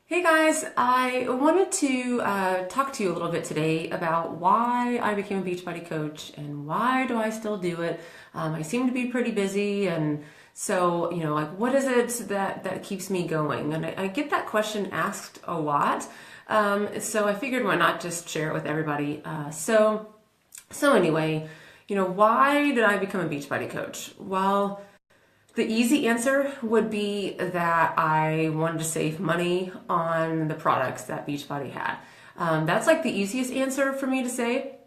Hey guys, I wanted to talk to you a little bit today about why I became a Beachbody coach and why do I still do it. I seem to be pretty busy, and so like, what is it that keeps me going? And I get that question asked a lot, so I figured why not just share it with everybody. So anyway, why did I become a Beachbody coach? Well, the easy answer would be that I wanted to save money on the products that Beachbody had. That's like the easiest answer for me to say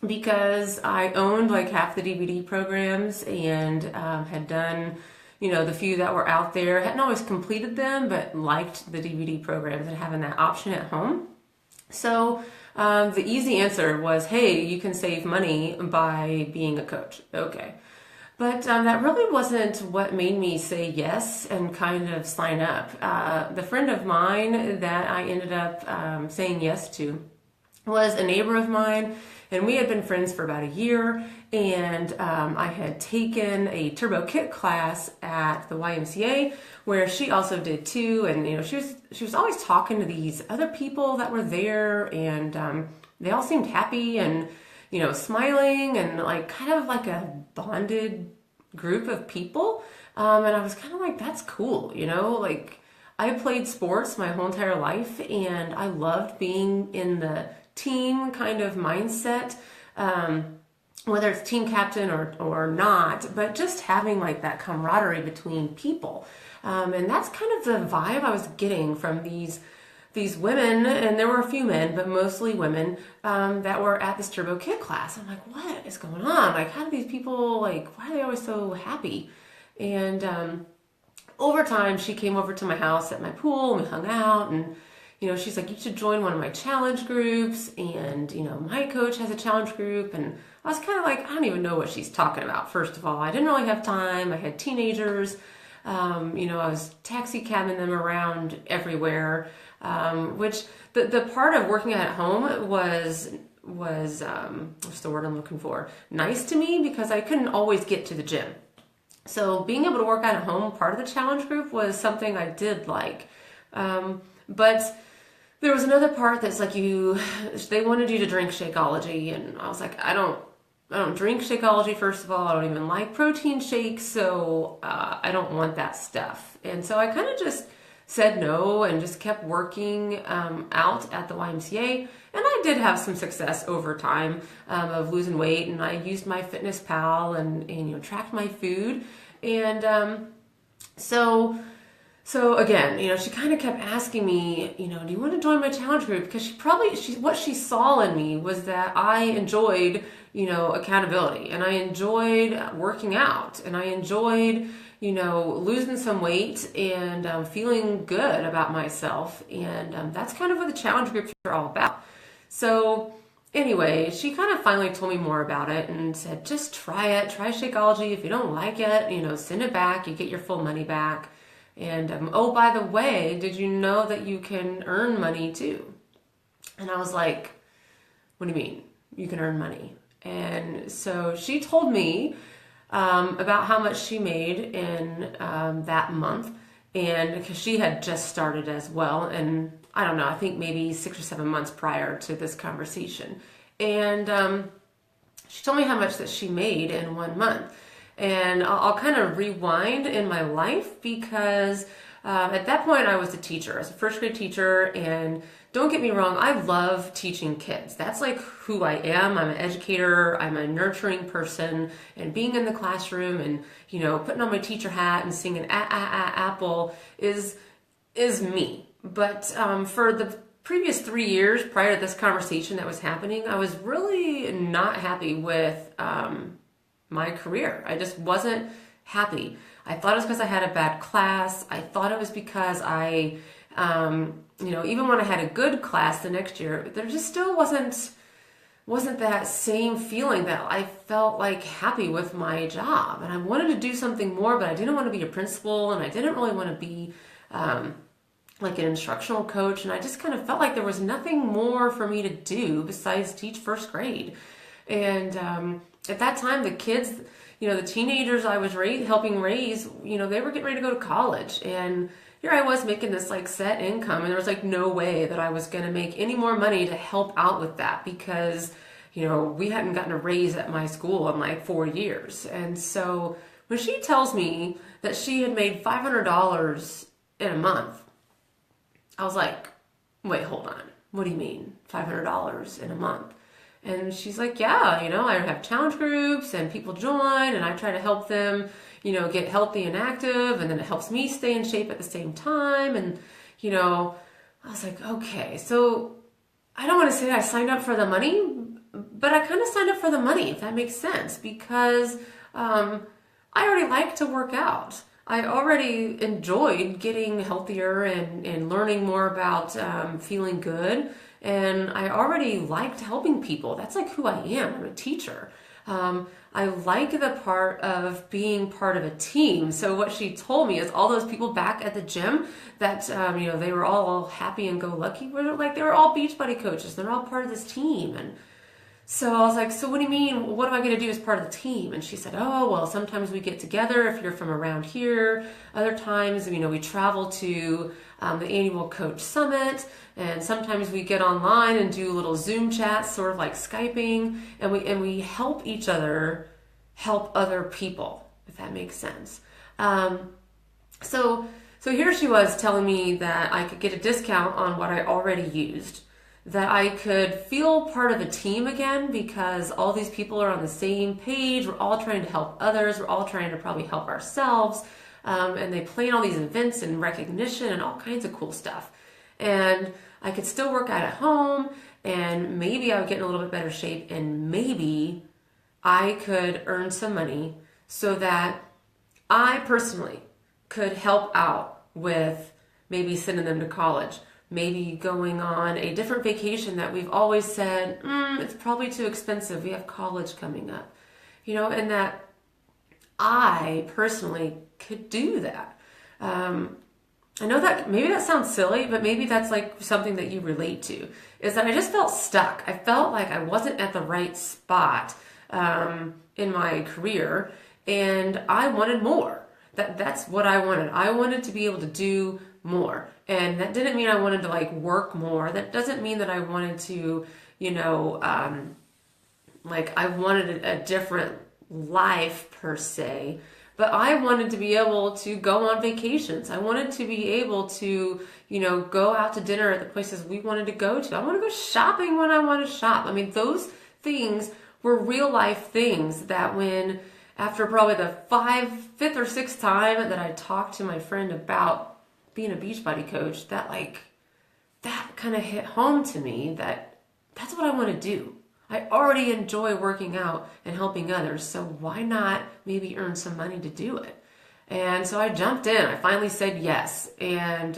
because I owned like half the DVD programs and had done, the few that were out there. Hadn't always completed them, but liked the DVD programs and having that option at home. So the easy answer was, hey, you can save money by being a coach. Okay. But that really wasn't what made me say yes and kind of sign up. The friend of mine that I ended up saying yes to was a neighbor of mine, and we had been friends for about a year. And I had taken a turbo kit class at the YMCA where she also did too. And she was always talking to these other people that were there, and they all seemed happy and smiling and like kind of like a bonded group of people. And I was kind of like, that's cool, like I played sports my whole entire life and I loved being in the team kind of mindset, whether it's team captain or not, but just having like that camaraderie between people. And that's kind of the vibe I was getting from these women, and there were a few men, but mostly women, that were at this Turbo Kid class. I'm like, what is going on? Like, how do these people, like, why are they always so happy? And over time, she came over to my house at my pool, and we hung out, and, she's like, you should join one of my challenge groups, and, my coach has a challenge group, and I was kind of like, I don't even know what she's talking about, first of all. I didn't really have time. I had teenagers. I was taxi cabbing them around everywhere. Which the part of working at home was what's the word I'm looking for? Nice to me because I couldn't always get to the gym. So being able to work out at home, part of the challenge group, was something I did like. But there was another part that's like they wanted you to drink Shakeology, and I was like, I don't drink Shakeology, first of all. I don't even like protein shakes, so I don't want that stuff. And so I kind of just said no and just kept working out at the YMCA. And I did have some success over time of losing weight, and I used my Fitness Pal and tracked my food. And so again, she kind of kept asking me, do you want to join my challenge group? Because what she saw in me was that I enjoyed, accountability, and I enjoyed working out, and I enjoyed, losing some weight and feeling good about myself. And that's kind of what the challenge groups are all about. So anyway, she kind of finally told me more about it and said, just try it. Try Shakeology. If you don't like it, send it back. You get your full money back. And oh, by the way, did you know that you can earn money too? And I was like, what do you mean you can earn money? And so she told me about how much she made in that month, and because she had just started as well, and I don't know, I think maybe 6 or 7 months prior to this conversation. And she told me how much that she made in 1 month. And I'll kind of rewind in my life because at that point I was a teacher. I was a first grade teacher, and don't get me wrong, I love teaching kids. That's like who I am. I'm an educator. I'm a nurturing person, and being in the classroom and, putting on my teacher hat and singing apple is me. But for the previous 3 years prior to this conversation that was happening, I was really not happy with my career. I just wasn't happy. I thought it was because I had a bad class. I thought it was because I, even when I had a good class the next year, there just still wasn't that same feeling that I felt like happy with my job. And I wanted to do something more, but I didn't want to be a principal, and I didn't really want to be like an instructional coach. And I just kind of felt like there was nothing more for me to do besides teach first grade. And at that time, the kids, the teenagers I was helping raise, they were getting ready to go to college. And, here I was making this like set income, and there was like no way that I was going to make any more money to help out with that because, we hadn't gotten a raise at my school in like 4 years. And so when she tells me that she had made $500 in a month, I was like, wait, hold on. What do you mean $500 in a month? And she's like, yeah, I have challenge groups and people join and I try to help them, get healthy and active. And then it helps me stay in shape at the same time. And, I was like, okay, so I don't want to say I signed up for the money, but I kind of signed up for the money, if that makes sense, because I already like to work out. I already enjoyed getting healthier and learning more about feeling good. And I already liked helping people. That's like who I am. I'm a teacher. I like the part of being part of a team. So what she told me is all those people back at the gym that, they were all happy and go lucky. They were all Beachbody coaches. They're all part of this team. And so I was like, so what do you mean? What am I going to do as part of the team? And she said, oh, well, sometimes we get together if you're from around here. Other times, we travel to the annual coach summit. And sometimes we get online and do little Zoom chats, sort of like Skyping. And we help each other help other people, if that makes sense. So here she was telling me that I could get a discount on what I already used, that I could feel part of a team again because all these people are on the same page. We're all trying to help others. We're all trying to probably help ourselves. And they plan all these events and recognition and all kinds of cool stuff. And I could still work out at home, and maybe I would get in a little bit better shape, and maybe I could earn some money so that I personally could help out with maybe sending them to college, maybe going on a different vacation that we've always said, it's probably too expensive. We have college coming up, and that I personally could do that. I know that maybe that sounds silly, but maybe that's like something that you relate to, is that I just felt stuck. I felt like I wasn't at the right spot in my career, and I wanted more. That's what I wanted. I wanted to be able to do more. And that didn't mean I wanted to like work more. That doesn't mean that I wanted to, I wanted a different life per se. But I wanted to be able to go on vacations. I wanted to be able to, go out to dinner at the places we wanted to go to. I want to go shopping when I want to shop. I mean, those things were real life things that when, after probably the fifth or sixth time that I talked to my friend about being a Beachbody coach, that kind of hit home to me that that's what I want to do. I already enjoy working out and helping others, so why not maybe earn some money to do it? And so I jumped in. I finally said yes, and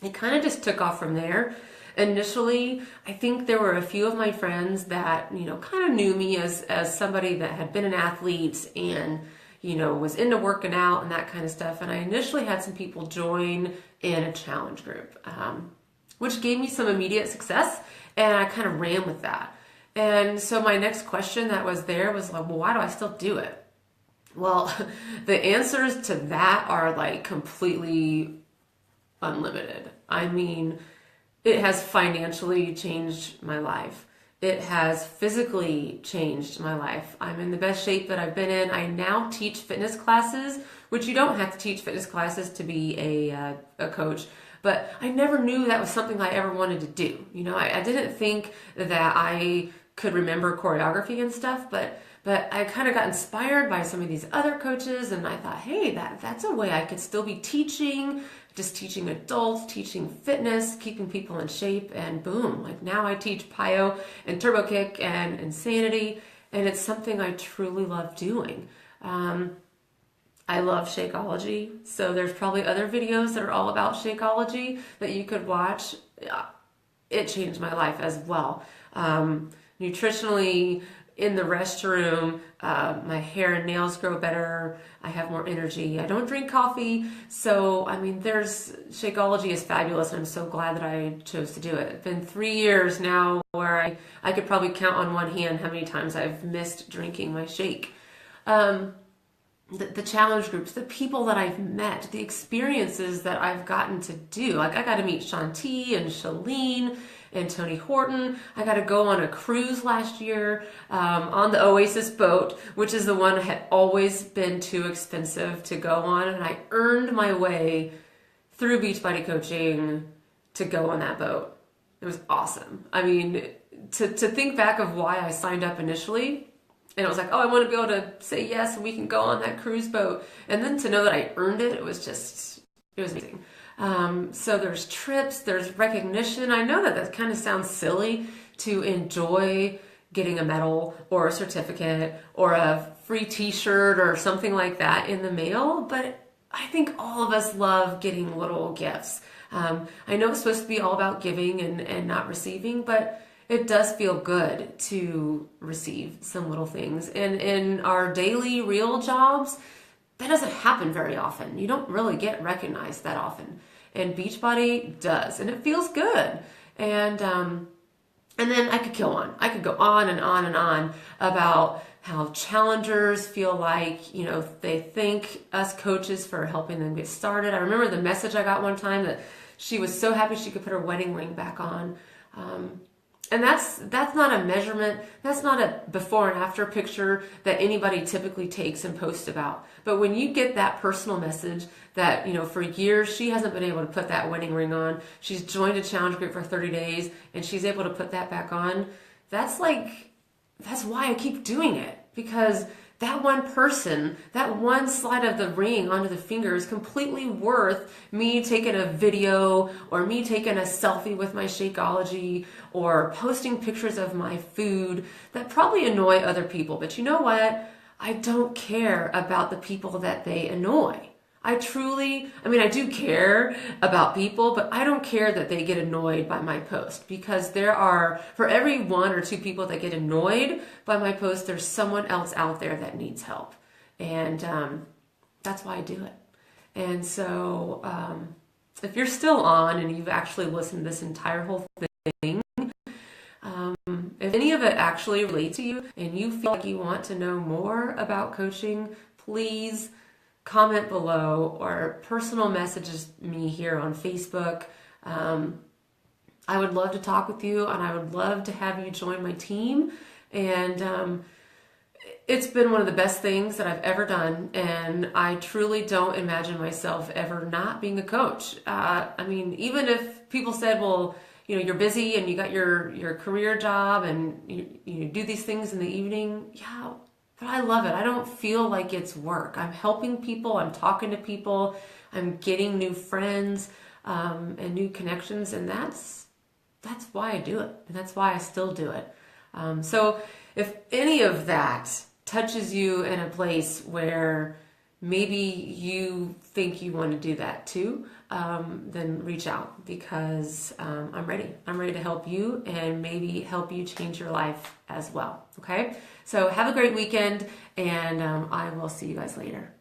it kind of just took off from there. Initially, I think there were a few of my friends that, kind of knew me as somebody that had been an athlete and, was into working out and that kind of stuff. And I initially had some people join in a challenge group, which gave me some immediate success, and I kind of ran with that. And so my next question that was there was like, well, why do I still do it? Well, the answers to that are like completely unlimited. I mean, it has financially changed my life. It has physically changed my life. I'm in the best shape that I've been in. I now teach fitness classes, which you don't have to teach fitness classes to be a coach. But I never knew that was something I ever wanted to do. I didn't think that I could remember choreography and stuff, but I kind of got inspired by some of these other coaches, and I thought, hey, that's a way I could still be teaching, just teaching adults, teaching fitness, keeping people in shape, and boom, like now I teach Pyo and Turbo Kick and Insanity, and it's something I truly love doing. I love Shakeology, so there's probably other videos that are all about Shakeology that you could watch. It changed my life as well. Nutritionally, in the restroom, my hair and nails grow better. I have more energy. I don't drink coffee. So, Shakeology is fabulous, and I'm so glad that I chose to do it. It's been 3 years now where I could probably count on one hand how many times I've missed drinking my shake. the challenge groups, the people that I've met, the experiences that I've gotten to do. Like I got to meet Shanti and Shalene and Tony Horton. I got to go on a cruise last year on the Oasis boat, which is the one that had always been too expensive to go on. And I earned my way through Beachbody Coaching to go on that boat. It was awesome. I mean, to think back of why I signed up initially, and it was like, oh, I want to be able to say yes and we can go on that cruise boat. And then to know that I earned it, it was amazing. So there's trips, there's recognition. I know that kind of sounds silly to enjoy getting a medal or a certificate or a free t-shirt or something like that in the mail, but I think all of us love getting little gifts. I know it's supposed to be all about giving and not receiving, but it does feel good to receive some little things. And in our daily real jobs, that doesn't happen very often. You don't really get recognized that often. And Beachbody does, and it feels good. And then I could go on. I could go on and on and on about how challengers feel like, they thank us coaches for helping them get started. I remember the message I got one time that she was so happy she could put her wedding ring back on. And that's not a measurement. That's not a before and after picture that anybody typically takes and posts about. But when you get that personal message that, for years she hasn't been able to put that wedding ring on, she's joined a challenge group for 30 days and she's able to put that back on, that's why I keep doing it. Because that one person, that one slide of the ring onto the finger is completely worth me taking a video or me taking a selfie with my Shakeology or posting pictures of my food that probably annoy other people. But you know what? I don't care about the people that they annoy. I do care about people, but I don't care that they get annoyed by my post, because for every one or two people that get annoyed by my post, there's someone else out there that needs help. And that's why I do it. And so if you're still on and you've actually listened to this entire whole thing, if any of it actually relates to you and you feel like you want to know more about coaching, please comment below or personal messages me here on Facebook. I would love to talk with you, and I would love to have you join my team. And it's been one of the best things that I've ever done, and I truly don't imagine myself ever not being a coach. Even if people said, well, you're busy and you got your career job and you do these things in the evening, yeah, but I love it. I don't feel like it's work. I'm helping people. I'm talking to people. I'm getting new friends and new connections. And that's why I do it. And that's why I still do it. So if any of that touches you in a place where maybe you think you want to do that too, then reach out, because I'm ready. I'm ready to help you and maybe help you change your life as well. Okay? So have a great weekend, and I will see you guys later.